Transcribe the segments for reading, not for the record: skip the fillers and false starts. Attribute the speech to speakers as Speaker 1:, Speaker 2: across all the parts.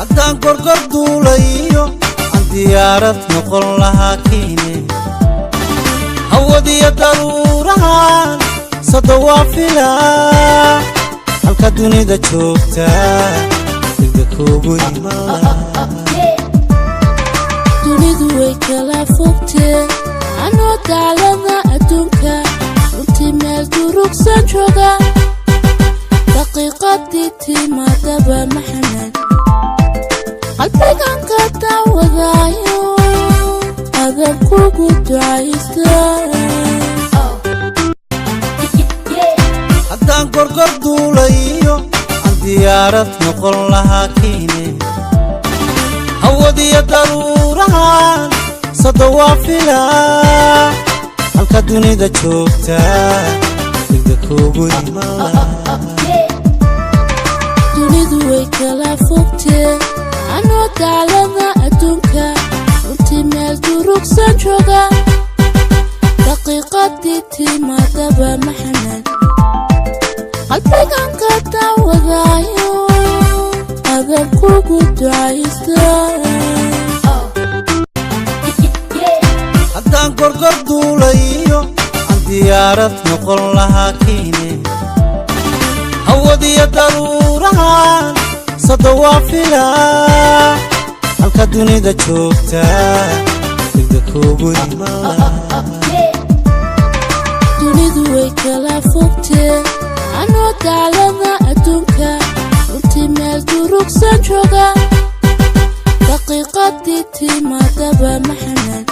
Speaker 1: haddaan gorgor duulayo aan diyaarad noqon lahaa kiine hawadiyo daruurahan sada waa filaa halka dunida joogta degdeg kuugu imaan
Speaker 2: dunidu way kala fogtee anoo daclada adduunka runtii meel durugsan jooga daqiiqadii timaadaba maxamed qalbigan ka daawadaayo adan kugu ducaysta
Speaker 1: haddaan gorgor duulayo aan diyaarad noqon lahaa kiine hawadiyo daruurahan sada waa filaa halka dunida joogta degdeg kuugu imaan
Speaker 2: dunidu way kala fogtee anoo daclada adduunka runtii meel durugsan jooga daqiiqadii timaadaba maxamed qalbigan ka daawadaayo adan kugu ducaysta
Speaker 1: haddaan gorgor duulayo aan diyaarad noqon lahaa kiine hawadiyo daruurahan sada waa filaa halka dunida joogta degdeg kuugu imaan
Speaker 2: dunidu way kala fogtee anoo daclada adduunka runtii meel durugsan jooga daqiiqadii timaadaba maxamed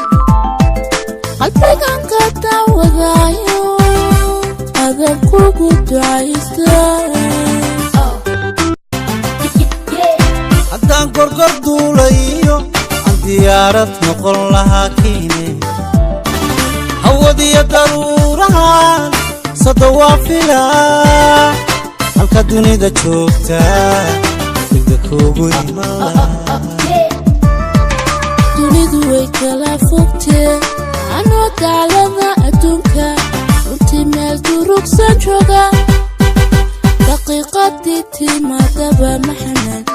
Speaker 2: qalbigan ka daawadaayo adan kugu ducaysta
Speaker 1: haddaan gorgor duulayo aan diyaarad noqon lahaa kiine hawadiyo daruurahan sada waa filaa halka dunida joogta degdeg kuugu imaan
Speaker 2: dunidu way kala fogtee anoo daclada adduunka runtii meel durugsan jooga daqiiqadii timaadaba maxamed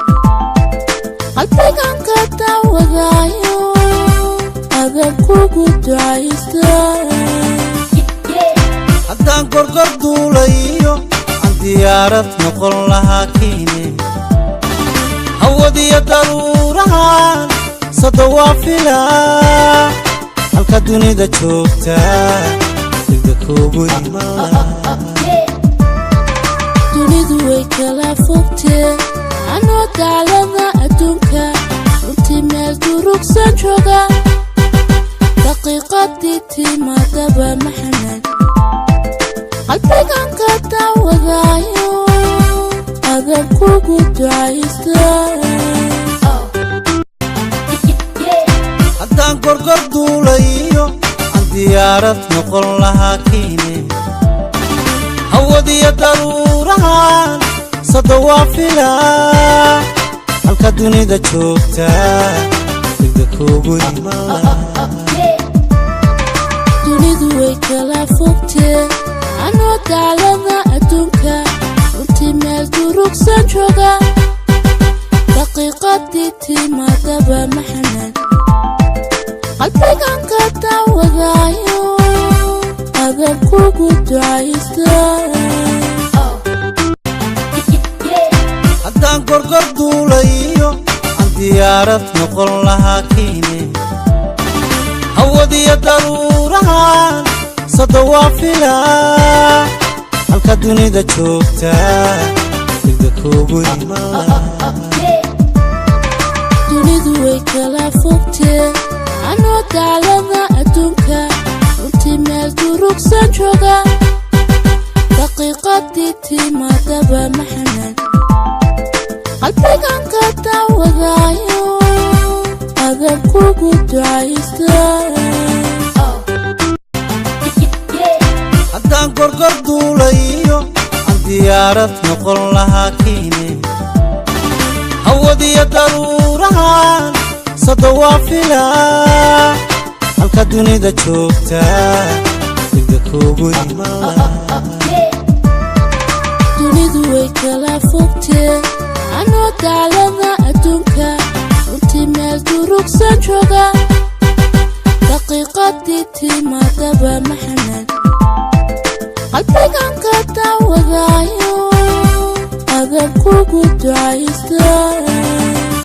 Speaker 2: qalbigan ka daawadaayo adan kugu ducaysta
Speaker 1: haddaan gorgor duulayo aan diyaarad noqon lahaa kiine hawadiyo daruurahan sada waa filaa halka dunida joogta degdeg kuugu imaan
Speaker 2: dunidu way kala fogtee anoo daclada adduunka runtii meel durugsan jooga daqiiqadii timaadaba maxamed qalbigan ka daawadaayo adan kugu ducaysta
Speaker 1: haddaan gorgor duulayo aan diyaarad noqon lahaa kiine hawadiyo daruurahan sada waa filaa halka dunida joogta degdeg kuugu imaan
Speaker 2: dunidu way kala fogtee anoo daclada adduunka runtii meel durugsan jooga daqiiqadii timaadaba maxamed qalbigan ka daawadaayo adan kugu ducaysta
Speaker 1: haddaan gorgor duulayo aan diyaarad noqon lahaa kiine hawadiyo daruurahan sada waa filaa halka dunida joogta degdeg kuugu imaan
Speaker 2: dunidu way kala fogtee anoo daclada adduunka runtii meel durugsan jooga daqiiqadii timaadaba maxamed qalbigan ka daawadaayo adan kugu ducaysta
Speaker 1: haddaan gorgor duulayo aan diyaarad noqon lahaa kiine hawadiyo daruurahan sada waa filaa halka dunida joogta degdeg kuugu imaan
Speaker 2: dunidu way kala fogtee anoo daclada أدونك runtii meel durugsan jooga daqiiqadii timaadaba maxamed qalbigan ka daawadayo adan kugu ducaysta